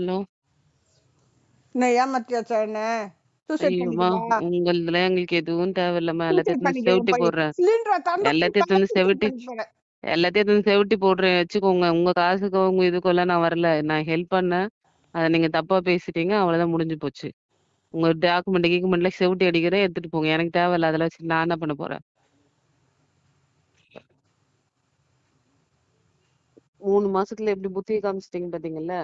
Hello. என்ன ஏமாத்தியாச்சா என்ன? Suicide ஐயோம்மா! பண்ணிக்கிறதா? உங்களுதுலாம் எங்களுக்கு எதுவும் தேவையில்லம்மா. எல்லாத்தையும் சூசைட் எடுத்து வந்து பண்ணிக்கிறேன் செவுட்டி போய். போடுறேன். சிலிண்டர தொறந்து எல்லாத்தையும் எடுத்து வந்து சூசைட் பண்ணிக்க போறேன். எல்லாத்தையும் எடுத்து வந்து செவுட்டி போடுறேன் வச்சுக்கோங்க. உங்க காசுக்கோ, உங்க இதுக்கோலாம் நான் வரல. நான் ஹெல்ப் பண்ணேன். அத நீங்க தப்பா பேசிட்டீங்க. அவ்வளோதான் முடிஞ்சு போச்சு. உங்க கீக்குமெண்ட்ல செவுட்டி அடிக்கிறேன் எடுத்துட்டு போங்க. எனக்கு தேவையில்ல. அதெல்லாம் வச்சு நான் என்ன பண்ண போறேன்? 3 மாசத்துல எப்படி புத்திய காமிச்சிட்டீங்க பாத்தீங்கல்ல?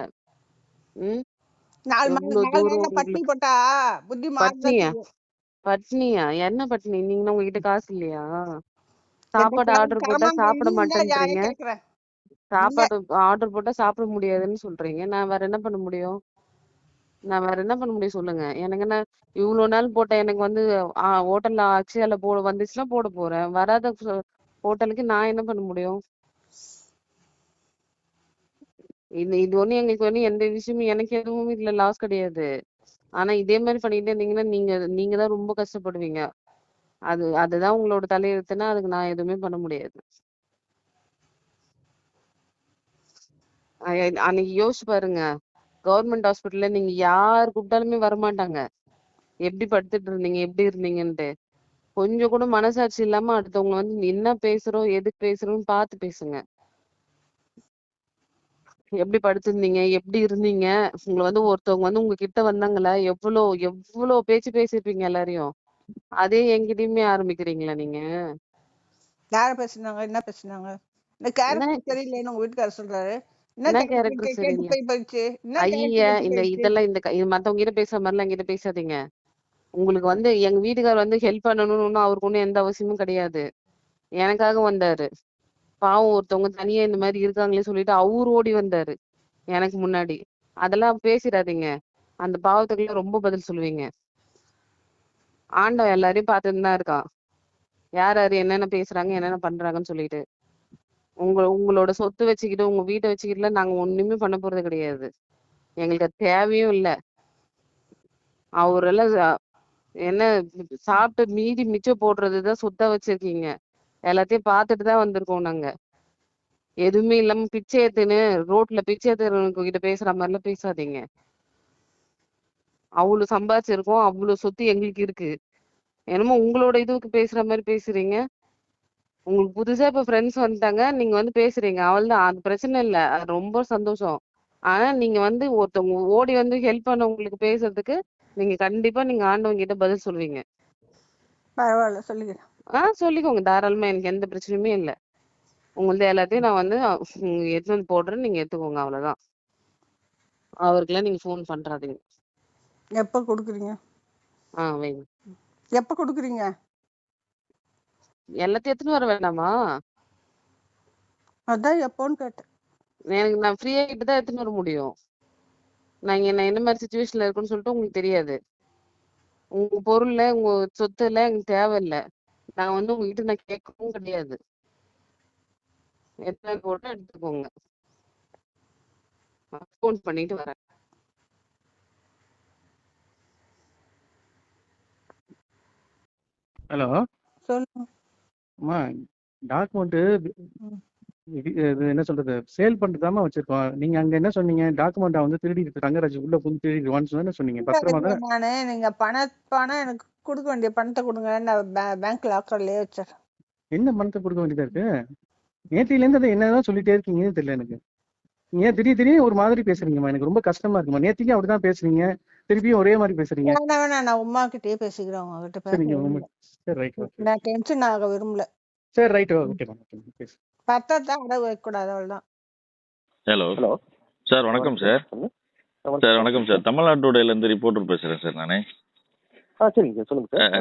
ம். 4 எவ்ளோ நாள் தூரம் பட்டினி உங்களுக்கு போட்டா புத்தி மாறுதா பட்னியா? தெரியும். பட்னியா? என்ன பட்னி? நீங்கன்னா உங்ககிட்ட காசு இல்லையா? என்கிட்ட சாப்பாடு ஆர்டர் போட்டா சாமான் சாப்பிட இருந்தா மாட்டேன்றீங்க. கேக்குறேன். இல்ல. சாப்பாடு ஆர்டர் போட்டா சாப்பிட முடியாதுன்னு சொல்றீங்க. நான் வேற என்ன பண்ண முடியும்? சொல்லுங்க. எனக்கு என்ன இவ்ளோ நாள் போட்ட எனக்கு வந்து ஹோட்டல்ல அக்ஷயால வந்துச்சுன்னா போட போறேன். வராத ஹோட்டலுக்கு நான் என்ன பண்ண முடியும்? இது இது ஒண்ணும் எங்களுக்கு ஒண்ணும் எந்த விஷயமும் எனக்கு எதுவும் இதுல லாஸ் கிடையாது. ஆனா இதே மாரி பண்ணிட்டே இருந்தீங்கன்னா, நீங்க நீங்க தான் ரொம்ப கஷ்டப்படுவீங்க. அதுதான் உங்களோட தலையெழுத்துன்னா, அதுக்கு நான் எதுவுமே பண்ண முடியாது. அன்னைக்கு யோசிச்சு பாருங்க. கவர்மெண்ட் ஹாஸ்பிட்டல்ல நீங்க யார் கூப்பிட்டாலுமே வரமாட்டாங்க. எப்படி படுத்துட்டு இருந்தீங்க? எப்படி இருந்தீங்கன்ட்டு. கொஞ்சம் கூட மனசாட்சி இல்லாம அடுத்தவங்க வந்து என்ன பேசுறோம், எதுக்கு பேசுறோம்னு பார்த்து பேசுங்க. எப்படி படுத்திருந்தீங்க? எப்படி இருந்தீங்க? உங்கள வந்து ஒருத்தவங்க வந்து உங்ககிட்ட வந்தாங்களா? எவ்ளோ எவ்ளோ பேச்சு பேசியிருப்பீங்க எல்லாரையும். அதே என்கிட்டயுமே ஆரம்பிக்கிறீங்களா நீங்க? யார பேசுனாங்க? என்ன பேசுனாங்க? இந்த என்ன கேரக்டர் சரியில்லைன்னு உங்க வீட்டுக்காரர் சொல்றாரு. என்ன என்ன கேரக்டர் கேரக்டர் கெட்டு சரியில்ல? போய் போயிடுச்சு? என்ன ஐய்ய! கேரக்டர் கெட்டு போயிடுச்சு? இதெல்லாம் மத்தவங்க கிட்ட பேசுற மாரிலாம் என்கிட்ட பேசாதீங்க. உங்களுக்கு வந்து எங்க வீட்டுக்காரர் வந்து ஹெல்ப் பண்ணணும்னு அவருக்கு ஒண்ணும் எந்த அவசியமும் கிடையாது. எனக்காக வந்தாரு. பாவம் ஒருத்தவங்க தனியா இந்த மாரி இருக்காங்களே சொல்லிட்டு அவரு ஓடி வந்தாரு. எனக்கு முன்னாடி. அதெல்லாம் பேசிறாதீங்க. அந்த பாவத்துக்குலாம் ரொம்ப பதில் சொல்லுவீங்க. ஆண்டவன் எல்லாரையும் பார்த்துட்டு தான் இருக்கான். யார் யாரு என்னென்ன பேசுறாங்க, என்னென்ன பண்றாங்கன்னு சொல்லிட்டு. உங்களோட சொத்து வச்சுக்கிட்டு, உங்க வீட்ட வச்சுக்கிட்டுலாம் நாங்க ஒண்ணுமே பண்ண போறது கிடையாது. எங்களுக்கு அது தேவையும் இல்ல. அவரெல்லாம் என்ன சாப்பிட்டு மீதி மிச்சம் போடுறதுதான் சொத்தா வச்சிருக்கீங்க. எல்லாத்தையும் பார்த்துட்டு தான் வந்திருக்கோம் நாங்க. எதுவுமே இல்லாம பிச்சை எடுத்துன்னு ரோட்ல பிச்சை எடுக்கிறவங்க கிட்ட பேசுற மாதிரிலாம் பேசாதீங்க. அவ்வளவு சம்பாதிச்சிருக்கோம், அவ்வளவு சொத்து எங்களுக்கு இருக்கு. என்னமோ உங்களோட இதுக்கு பேசுற மாதிரி பேசுறீங்க. உங்களுக்கு புதுசா இப்ப ஃப்ரெண்ட்ஸ் வந்துட்டாங்க, நீங்க வந்து பேசுறீங்க. அவள்தான், அது பிரச்சனை இல்ல. அது ரொம்ப சந்தோஷம். ஆனா நீங்க வந்து ஒருத்தவங்க ஓடி வந்து ஹெல்ப் பண்ணவங்களுக்கு பேசுறதுக்கு நீங்க கண்டிப்பா நீங்க ஆண்டவங்க கிட்ட பதில் சொல்லுவீங்க. பரவாயில்ல சொல்லுங்க. சொல்லிக்கோங்க தாராளமா. எனக்கு எந்த பிரச்சனையுமே இல்ல. உங்களது எல்லாத்தையும் நான் வந்து எடுத்து வந்து போடுறேன். நீங்க எடுத்துக்கோங்க. அவ்வளவுதான். அவருக்கெல்லாம் நீங்க ஃபோன் பண்றாதீங்க. எப்ப கொடுக்குறீங்க? வைங்க. எப்ப கொடுக்குறீங்க? எல்லாத்தையும் எடுத்துன்னு வர வேண்டாமா? அதான் எப்போன்னு கேட்டேன். நான் ஃப்ரீ ஆகிட்டு தான் எடுத்துன்னு வர முடியும். நான் என்ன மாதிரி சுச்சுவேஷன்ல இருக்குன்னு சொல்லிட்டு உங்களுக்கு தெரியாது. உங்க பொருள்ல உங்க சொத்துல எனக்கு தேவையில்லை. நான் வந்து உங்ககிட்ட நான் கேட்கவும் கிடையாது. எத்தனை போட்டு எடுத்துக்கோங்க. ஃபோன் பண்ணிட்டு வரேன். ஹலோ. சொல்லுங்க. அம்மா, டாக்குமெண்ட் இது என்ன சொல்றது, சேல் பண்ணிட்டு வச்சிருக்கோம். நீங்க அங்க என்ன சொன்னீங்க? டாக்குமெண்ட் வந்து திருடி தங்கராஜ் உள்ள புந்து திருடிடுவான்னு சொன்னீங்க. பத்திரமா தான். நானு நீங்க பணம் எனக்கு கொடுக்க வேண்டிய பணத்தை கொடுங்க. நான் பேங்க் லாக்கர்லயே வச்சிடறேன். என்ன பணத்தை கொடுக்க வேண்டியதா இருக்கு? நேத்தில இருந்து அதை என்னதான் சொல்லிட்டே இருக்கீங்கன்னு தெரியல எனக்கு. ஏன் திடீர்னு ஒரு மாதிரி பேசுறீங்கம்மா? எனக்கு ரொம்ப கஷ்டமா இருக்குமா. நேத்திக்கும் அப்படிதான் பேசுறீங்க, திருப்பியும் ஒரே மாதிரி பேசுறீங்க. வேணா நான் உமா கிட்டயே பேசிக்கிறேன். உங்ககிட்ட பேச சரி, ரைட், ஓகே. நான் டென்ஷன் ஆக விரும்பல. சரி, ரைட், ஓகே. பத்தத்தை அடகு வைக்க கூடாது, அவ்வளவுதான். Hello sir. வணக்கம் சார். சார் வணக்கம் சார். தமிழ்நாட்டுடையில இருந்து ரிப்போர்ட்டர் பேசுறேன் சார் நானே. சரிங்க சார், சொல்லுங்க சார்.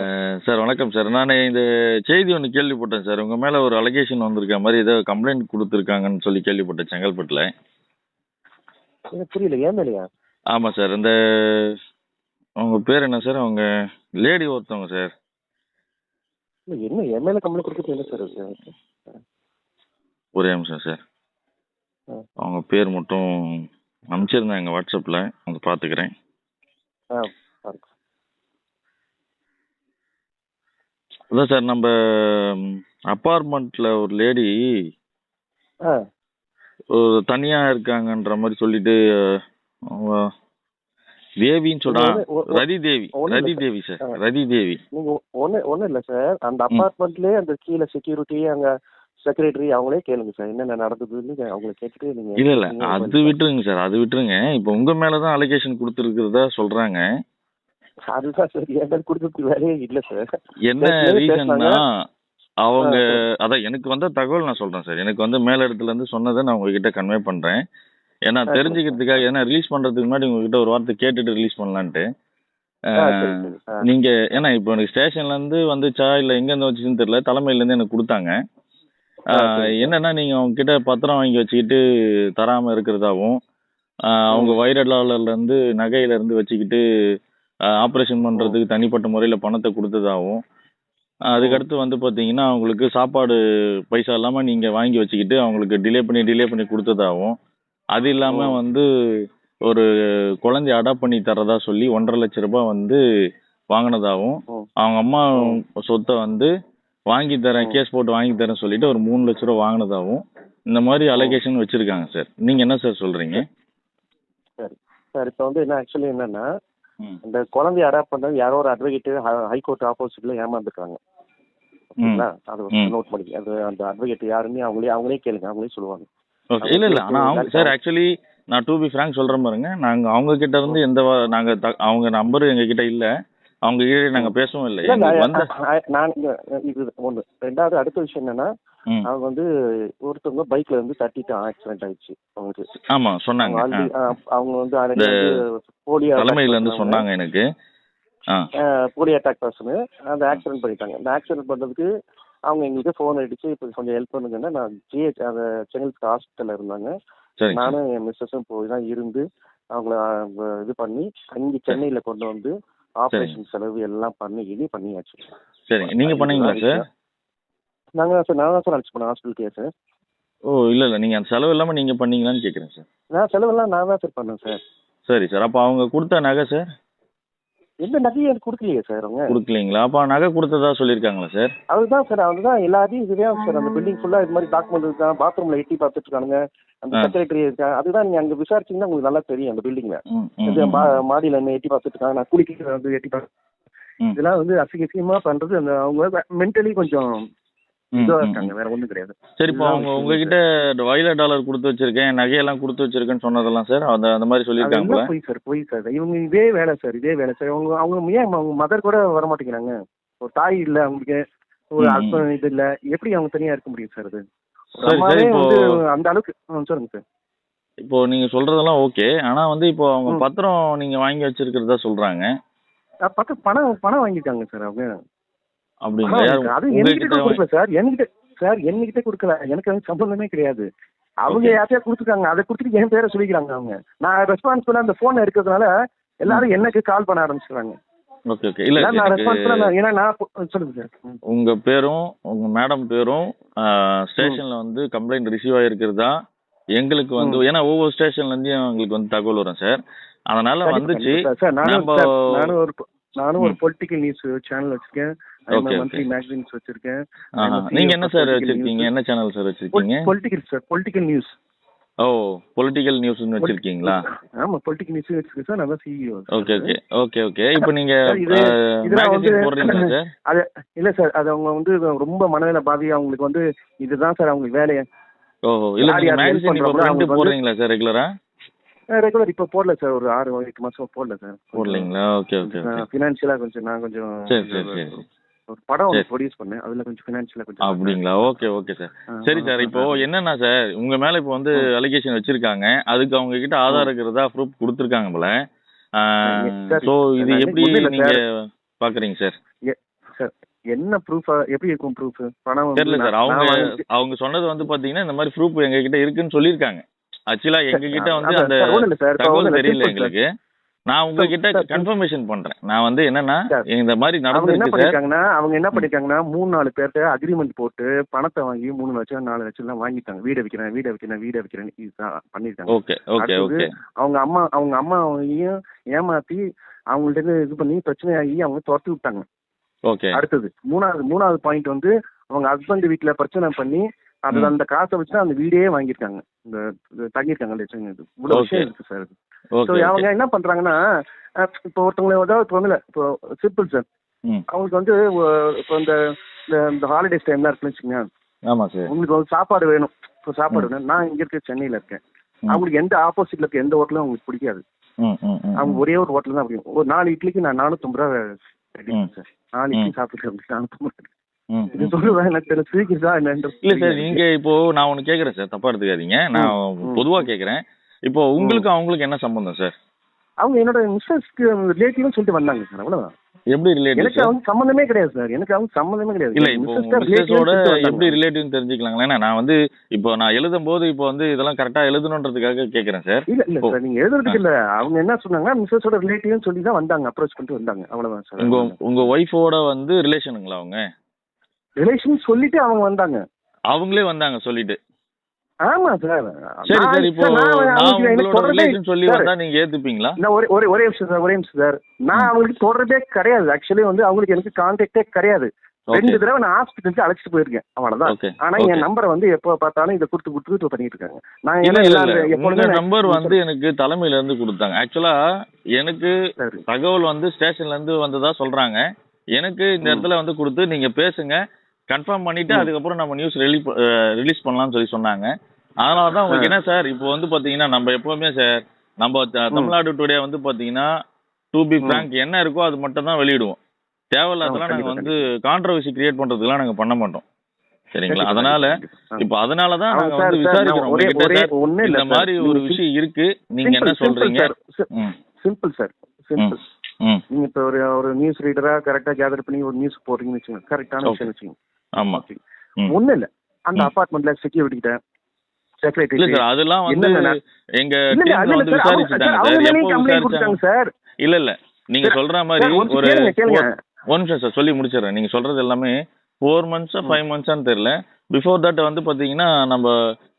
சார் வணக்கம் சார். நான் இந்த செய்தி ஒன்று கேள்விப்பட்டேன் சார். உங்க மேல ஒரு அலிகேஷன் வந்திருக்க மாதிரி ஏதோ கம்ப்ளைண்ட் கொடுத்துருக்காங்கன்னு சொல்லி கேள்விப்பட்டேன் செங்கல்பட்டுல. புரியல, ஏன் மேலையா? ஆமா சார். இந்த உங்க பேர் என்ன சார்? அவங்க லேடி ஒருத்தவங்க சார். என்ன என் மேல கம்ப்ளைண்ட் கொடுக்குறது என்ன சார் இருக்கு? ஒரே நிமிஷம் சார். அவங்க பேர் மட்டும் அனுப்பிச்சிருந்தாங்க வாட்ஸ்அப்ல, அதை பாத்துக்கிறேன். அதான் சார், நம்ம அப்பார்ட்மெண்ட்ல ஒரு லேடி ஒரு தனியா இருக்காங்கன்ற மாதிரி சொல்லிட்டு தேவின்னு நீங்க சொல்றான். ஒண்ணு ரதி தேவி, ஒண்ணும் இல்ல ரதி சார். தேவி சார், ரதி தேவி. நீங்க ஒண்ணும் இல்ல சார். அந்த ம். அபார்ட்மெண்ட்லயே அந்த கீழே செக்யூரிட்டி, அங்க செக்ரட்டரி அவங்களே கேளுங்க சார், என்னென்ன நடந்ததுன்னு அவங்கள கேட்டுட்டு நீங்க இல்ல இல்ல, நீங்க அது மொபைல் சார். விட்டுருங்க சார், அது விட்டுருங்க. இப்போ உங்க மேலதான் அலிகேஷன் கொடுத்துருக்கிறதா சொல்றாங்க. அதுதான் சார், என் மேல கொடுக்கறதுக்கு வேலையே இல்ல சார். என்ன ஏற்கனவே ரீசன்னா பேசினாங்க. அவங்க சொல்லுங்க. அதான் எனக்கு வந்த தகவல் நான் சொல்றேன் சார். எனக்கு வந்து மேல இடத்துல இருந்து சொன்னதை நான் உங்ககிட்ட கன்வே பண்றேன். ஏன்னா சொல்லுங்க சார். தெரிஞ்சுக்கிறதுக்காக, ஏன்னா ரிலீஸ் பண்றதுக்கு முன்னாடி உங்ககிட்ட ஒரு வார்த்தை கேட்டுட்டு ரிலீஸ் பண்ணலான்ட்டு. சரி சரி. நீங்க ஏன்னா இப்போ எனக்கு ஸ்டேஷன்ல இருந்து வந்துச்சா இல்ல எங்க இருந்து வந்துச்சுன்னு தெரியல, தலைமையில இருந்து எனக்கு கொடுத்தாங்க. சரி சார். என்னன்னா நீங்க அவங்க கிட்ட பத்திரம் வாங்கி வச்சுக்கிட்டு தராம இருக்கிறதாவும், அவங்க வைரலாளர்ல இருந்து நகையில இருந்து வச்சுக்கிட்டு ஆப்ரேஷன் பண்றதுக்கு தனிப்பட்ட முறையில பணத்தை கொடுத்ததாவும், அதுக்கடுத்து வந்து பாத்தீங்கன்னா அவங்களுக்கு சாப்பாடு பைசா இல்லாம நீங்க வாங்கி வச்சுக்கிட்டு அவங்களுக்கு டிலே பண்ணி கொடுத்ததாவும், அது இல்லாம வந்து ஒரு குழந்தைய அடாப்ட் பண்ணி தரதா சொல்லி 1.5 லட்ச ரூபாய் வந்து வாங்கினதாவும், அவங்க அம்மா சொத்தை வந்து வாங்கி தரேன், கேஸ் போட்டு வாங்கி தரேன் சொல்லிட்டு ஒரு 3 லட்ச ரூபா வாங்கினதாவும் இந்த மாதிரி அலிகேஷன் வச்சிருக்காங்க சார். நீங்க என்ன சார் சொல்றீங்க? சரி சார், இப்போ வந்து என்ன ஆக்சுவலி என்னன்னா, இந்த குழந்தைய அடாப்ட் பண்றது யாரோ ஒரு அட்வொகேட் ஹைகோர்ட் ஆப்போசிட்ல ஏமாந்துருக்காங்க. ஓகேங்களா? அது நோட் பண்ணி அது அந்த அட்வொகேட் யாருன்னு அவங்களே கேளுங்க, அவங்களே சொல்லுவாங்க. ஓகே. இல்ல ஆனா அவங்க சார் ஆக்சுவலி நான் டு பி ஃப்ராங்க் சொல்றேன் பாருங்க, நாங்க அவங்க கிட்ட இருந்து நாங்க அவங்க நம்பர் எங்க கிட்ட இல்ல, அவங்க கிட்ட நாங்க பேசவும் இல்லை. நான் இது ஒண்ணு. ரெண்டாவது அடுத்த விஷயம் என்னன்னா, அவங்க வந்து ஒருத்தவங்க பைக்ல வந்து தட்டிட்டு ஆக்சிடென்ட் ஆயிடுச்சு அவங்களுக்கு. ஆமா சொன்னாங்க. அவங்க வந்து போலியோ தலைமையில இருந்து சொன்னாங்க எனக்கு. போலியோ அட்டாக் பர்சன் அந்த ஆக்சிடென்ட் பண்ணிட்டாங்க. இந்த ஆக்சிடென்ட் பண்றதுக்கு அவங்க எங்களுக்கு ஃபோன் அடிச்சு இப்போ கொஞ்சம் ஹெல்ப் பண்ணுங்கன்னா, நான் ஜிஹெச் அந்த செங்கல்பட்டு ஹாஸ்பிட்டல்ல இருந்தாங்க. நானும் என் மிஸ்ஸஸும் போய் தான் இருந்து அவங்கள இது பண்ணி அங்கே சென்னையில கொண்டு வந்து ஆப்ரேஷன் செலவு எல்லாம் பண்ணியாச்சு. சரி, நீங்க பண்ணீங்களா சார்? நான் தான் சார் அழைச்சி போனேன் ஹாஸ்பிட்டலுக்கே சார். ஓ இல்ல நீங்க அந்த செலவு இல்லாம நீங்க பண்ணீங்களான்னு கேக்குறேன் சார். நான் செலவெல்லாம் நான் தான் சார் பண்ணேன் சார். சரி சார், அப்ப அவங்க கொடுத்த நகை சார்? எந்த நகையும் எனக்கு கொடுக்கலையே சார். அவங்க கொடுக்கலீங்களா? அப்ப நகை கொடுத்ததா சொல்லியிருக்காங்களா சார்? அதுதான் சார், அதுதான் எல்லாத்தையும் இதுதான் சார். அந்த பில்டிங் ஃபுல்லா இது மாதிரி டாக்குமெண்ட் இருக்கான், பாத்ரூம்ல எட்டி பார்த்துட்டு இருக்கானுங்க, அந்த செக்ரட்டரி இருக்கா. அதுதான் நீங்க அங்க விசாரிச்சீங்கன்னா உங்களுக்கு நல்லா தெரியும். அந்த பில்டிங்ல மாடியில என்ன எட்டி பார்த்துட்டு இருக்காங்க, நான் குளிக்க வந்து எட்டி பார்த்து இதெல்லாம் வந்து அசிங்கமா பண்றது. அந்த அவங்க மென்டலி கொஞ்சம் இதுவா இருக்காங்க, வேற ஒண்ணும் கிடையாது. சரி, இப்போ அவங்க உங்ககிட்ட வயலட் டாலர் கொடுத்து வச்சிருக்கேன், நகையெல்லாம் கொடுத்து வச்சிருக்கேன்னு சொன்னதெல்லாம் சார் அந்த மாதிரி சொல்லியிருக்காங்களா? போய் சார் இவங்க இதே வேலை சார். அவங்க ஏன் அவங்க மதர் கூட வர மாட்டேங்கிறாங்க. ஒரு தாய் இல்ல அவங்களுக்கு, ஒரு ஹஸ்பண்ட் இது இல்ல, எப்படி அவங்க தனியா இருக்க முடியும் சார்? அது அந்த அளவுக்கு. சொல்லுங்க சார். இப்போ நீங்க சொல்றதெல்லாம் ஓகே, ஆனா வந்து இப்போ அவங்க பத்திரம் நீங்க வாங்கி வச்சிருக்கிறதா சொல்றாங்க. பணம் வாங்கிட்டாங்க சார் அவங்க. அப்படிங்களா? அது என்கிட்ட கொடுக்கல சார். என்கிட்ட கொடுக்கல, எனக்கு வந்து சம்பந்தமே கிடையாது. அவங்க யார்கிட்டயா கொடுத்துருக்காங்க, அதை கொடுத்துட்டு என் பேரை சொல்லிக்கிறாங்க அவங்க. நான் ரெஸ்பான்சிபிளா அந்த போன் எடுக்கிறதுனால எல்லாரும் எனக்கு கால் பண்ண ஆரம்பிச்சிடுறாங்க. Okay okay. இல்ல நான் ரெஸ்பான்சிபிளா ஏன்னா நான் சொல்லுங்க சார். உங்க பேரும் உங்க மேடம் பேரும் ஸ்டேஷன்ல வந்து கம்ப்ளைண்ட் ரிசீவ் ஆயிருக்கிறதா எங்களுக்கு வந்து, ஏன்னா ஒவ்வொரு ஸ்டேஷன்ல இருந்து எங்களுக்கு வந்து தகவல் வரும் சார். அதனால வந்துச்சு. நானும் ஒரு பொலிட்டிக்கல் நியூஸ் சேனல் வச்சிருக்கேன், மந்த்லி மேகசின்ஸ் வச்சிருக்கேன். நீங்க என்ன சார் வச்சிருக்கீங்க? என்ன சேனல் சார் வச்சிருக்கீங்க? Political news. ஓ, பொலிட்டிக்கல் நியூஸ்னு வச்சிருக்கீங்களா? ஆமா, பொலிட்டிக்கல் நியூஸ் வச்சிருக்கேன் சார். நான் தான் சிஇஓ. ஓகே. இப்போ நீங்க மேகசின் போடுறீங்களா சார்? அது இல்ல சார், அது அவங்க வந்து ரொம்ப மனநிலை பாதி அவங்களுக்கு வந்து இதுதான் சார் அவங்களுக்கு வேலையை. ஓஹோ, இல்ல நீங்க மேகசின் இப்போ பிரிண்ட் போடுறீங்களா சார் ரெகுலரா? ரெகுலர் இப்போ போடல சார், ஒரு 6-8 மாசம் போடல சார். போடலீங்களா? ஓகே. ஃபினான்ஷியலா நான் கொஞ்சம் சரி. ஒரு படம் ப்ரொடியூஸ் பண்ணேன், அதுல கொஞ்சம் ஃபினான்ஷியலா கொஞ்சம். அப்படிங்களா? Okay sir. சரி சார், இப்போ என்னன்னா சார், உங்க மேல இப்போ வந்து அலிகேஷன் வச்சிருக்காங்க, அதுக்கு அவங்க கிட்ட ஆதாரம் இருக்கிறதா ப்ரூஃப் கொடுத்துருக்காங்க போல. சோ இது எப்படி நீங்க பாக்குறீங்க சார்? சார் என்ன ப்ரூஃப், எப்படி இருக்கும் ப்ரூஃப்? பணம் தெரியல சார். அவங்க சொன்னது வந்து பாத்தீங்கன்னா இந்த மாதிரி ப்ரூஃப் எங்க கிட்ட இருக்குன்னு சொல்லியிருக்காங்க. ஆக்சுவலா எங்க கிட்ட வந்து அந்த தகவல் தெரியல எங்களுக்கு. நான் உங்ககிட்ட கன்ஃபர்மேஷன் பண்றேன். நான் வந்து என்னன்னா இந்த மாதிரி நடந்துருக்கு சார். அவங்க என்ன பண்ணிருக்காங்கன்னா 3-4 பேர்ட்ட அக்ரிமெண்ட் போட்டு பணத்தை வாங்கி 3 லட்சம் 4 லட்சம் எல்லாம் வாங்கிட்டாங்க. வீடு விற்கிறேன் இதுதான் பண்ணிருக்காங்க. ஓகே. அவங்க அம்மாவையும் ஏமாத்தி அவங்கள்ட்ட இது பண்ணி பிரச்சனையாகி அவங்க துரத்தி விட்டாங்க. ஓகே. அடுத்தது மூணாவது பாயிண்ட் வந்து அவங்க ஹஸ்பண்ட் வீட்டுல பிரச்சனை பண்ணி அந்த காசை வச்சு அந்த வீடே வாங்கியிருக்காங்க, இந்த தங்கியிருக்காங்க. இவ்வளவு விஷயம் இருக்கு சார். ஓகே ஓகே அவங்க என்ன பண்றாங்கன்னா, இப்போ ஒருத்தவங்களை ஏதாவது இப்போ வந்து இப்போ சிம்பிள் சார், ம் அவங்களுக்கு வந்து இப்போ இந்த ஹாலிடேஸ் டைம்லாம் இருக்குன்னு வச்சுக்கோங்க, ஆமாம் சார் உங்களுக்கு ஒரு சாப்பாடு வேணும். இப்போ சாப்பாடு ம் வேணும், நான் இங்க இருக்க சென்னையில இருக்கேன். ம் அவங்களுக்கு எந்த ஆப்போசிட்ல இருக்க எந்த ஹோட்டலும் அவங்களுக்கு பிடிக்காது. ம் ம் ம் அவங்க ம் ஒரே ஒரு ஹோட்டல் தான் பிடிக்கும். ஒரு 4 இட்லிக்கு நான் 450 ரூபா கட்டிப்பேன் சார். 4 ம் இட்லி சாப்பிட்டு 450 ரூபா. ம் இது ம் சொல்லுவேன் எனக்கு தெரியல, ஸ்வீக்கிஸா என்னன்னு இல்ல சார், தெரியல நீங்க எனக்கு. இப்போ நான் ஒண்ணு கேக்குறேன் சார், தப்பா எடுத்துக்காதீங்க. நான் ம் பொதுவா கேக்குறேன். இப்போ ம் உங்களுக்கு அவங்களுக்கு என்ன சம்பந்தம் சார்? அவங்க என்னோட மிஸ்ஸஸ்க்கு ரிலேட்டிவ்னு சொல்லிட்டு வந்தாங்க சார், அவ்வளவுதான். எப்படி ரிலேட்டிவ் எனக்கு சார்? அவங்க சம்மந்தமே கிடையாது சார், எனக்கு அவங்க சம்மந்தமே கிடையாது. இல்ல என் இப்போ உங்க மிஸ்ஸஸ் ரிலேட்டிவ்னு மிஸ்ஸஸோட சொல்லிட்டு வந்தாங்க. எப்படி ரிலேட்டிவ்னு தெரிஞ்சுக்கலாங்களா? ஏன்னா நான் வந்து இப்போ நான் எழுதும் போது இப்போ வந்து இதெல்லாம் கரெக்டா எழுதணுன்றதுக்காக கேக்குறேன் சார். இல்ல இல்ல இப்போ சார், நீங்க எழுதுறதுக்கு இல்ல, அவங்க என்ன சொன்னாங்கன்னா மிஸ்ஸஸோட ரிலேட்டிவ்னு சொல்லி தான் வந்தாங்க, அப்ரோச் பண்ணிட்டு வந்தாங்க, அவ்வளவுதான் சார். உங்க உங்க ஒய்ஃபோட வந்து ரிலேஷனுங்களா அவங்க? ரிலேஷன் சொல்லிட்டு அவங்க வந்தாங்க. அவங்களே வந்தாங்க சொல்லிட்டு. ஆமா சார். சரி நான் சார், இப்போ சார் நான் நான் அவங்களுக்கு எனக்கு உங்களோட தொடர்பே ரிலேஷன் சொல்லி சார். வந்தா நீங்க ஏத்துப்பீங்களா? நான் ஒரே ஒரே ஒரே நிமிஷம் சார், ஒரே நிமிஷம் சார். நான் ம் அவங்களுக்கு தொடர்பே கிடையாது. ஆக்சுவலி வந்து அவங்களுக்கு எனக்கு கான்டாக்டே கிடையாது. ஓகே 2 தடவை நான் ஹாஸ்பிட்டலுக்கு அழைச்சிட்டு போயிருக்கேன், அவ்வளவுதான். ஓகே ஆனா ஓகே என் நம்பரை வந்து எப்போ பார்த்தாலும் இதை கொடுத்து பண்ணிட்டு இருக்காங்க. நான் இல்ல ஏன்னா இல்ல எல்லா இல்ல உங்க எப்பொழுதுமே நம்பர் நீங்க வந்து எனக்கு தலைமையில இருந்து கொடுத்தாங்க. ஆக்சுவலா எனக்கு சரி. தகவல் வந்து ஸ்டேஷன்ல இருந்து வந்ததா சொல்றாங்க. எனக்கு இந்த ம் இடத்துல வந்து கொடுத்து நீங்க பேசுங்க, கன்ஃபார்ம் பண்ணிட்டு ம் அதுக்கப்புறம் நம்ம நியூஸ் ரிலீஸ் பண்ணலாம்னு சொல்லி சொன்னாங்க. அதனால தான் ஆ உங்களுக்கு என்ன சார், இப்போ வந்து பாத்தீங்கன்னா நம்ம எப்பவுமே சார், நம்ம ம் தமிழ்நாடு டுடே வந்து பாத்தீங்கன்னா டு பி ம் ஃப்ராங்க் என்ன இருக்கோ அது மட்டும் தான் வெளியிடுவோம். ஆமா, தேவையில்லாதெல்லாம் நாங்க கண்டிப்பா வந்து கண்டிப்பா கான்ட்ரவர்சி கிரியேட் பண்றதுக்குலாம் நாங்க பண்ண மாட்டோம். சரிங்களா? கண்டிப்பா அதனால கண்டிப்பா கண்டிப்பா. இப்போ அதனால தான் அவங்க நாங்க சார் வந்து சார் நான் விசாரிக்கிறோம் ஒரே உங்ககிட்ட ஒரே சார். ஒன்றும் இந்த இல்லை சார், மாதிரி ஒரு நீங்க விஷயம் இருக்கு, நீங்க என்ன சிம்பிள் சிம்பிள் சொல்றீங்க? சார், ம் சிம்பிள் சார், ம் சிம்பிள். ம் நீங்க இப்போ ஒரு ஒரு நியூஸ் ரீடரா கரெக்டா கேதர் பண்ணி ஒரு நியூஸ் போடுறீங்கன்னு வச்சுக்கோங்க, கரெக்டான ஓகே விஷயம் வச்சுக்கோங்க. ஆமா ஓகே, ம் ஒன்றும் இல்லை. அந்த ம் அபார்ட்மெண்ட்ல செக்யூரிட்டி கிட்ட, இல்ல செக்ரட்டரி சார், அதெல்லாம் வந்து என்னென்ன எங்க இல்ல இல்ல அது டீம்ல இல்ல வந்து சார், அவங்க விசாரிச்சுட்டாங்க சார் அவங்க சார். மேலேயும் எப்போ கம்ப்ளைண்ட் விசாரிச்சாங்க? கொடுத்தாங்க சார். இல்ல இல்ல, நீங்க சார் சொல்ற மாதிரி சார் ஒரு ஒரு கேளுங்க கேளுங்க. ஒரு நிமிஷம் சார் சொல்லி முடிச்சிடுறேன். நீங்க சொல்றது எல்லாமே 4 மந்த்ஸா ம் 5 மந்த்ஸான்னு தெரியல. பிஃபோர் தட் வந்து பாத்தீங்கன்னா நம்ம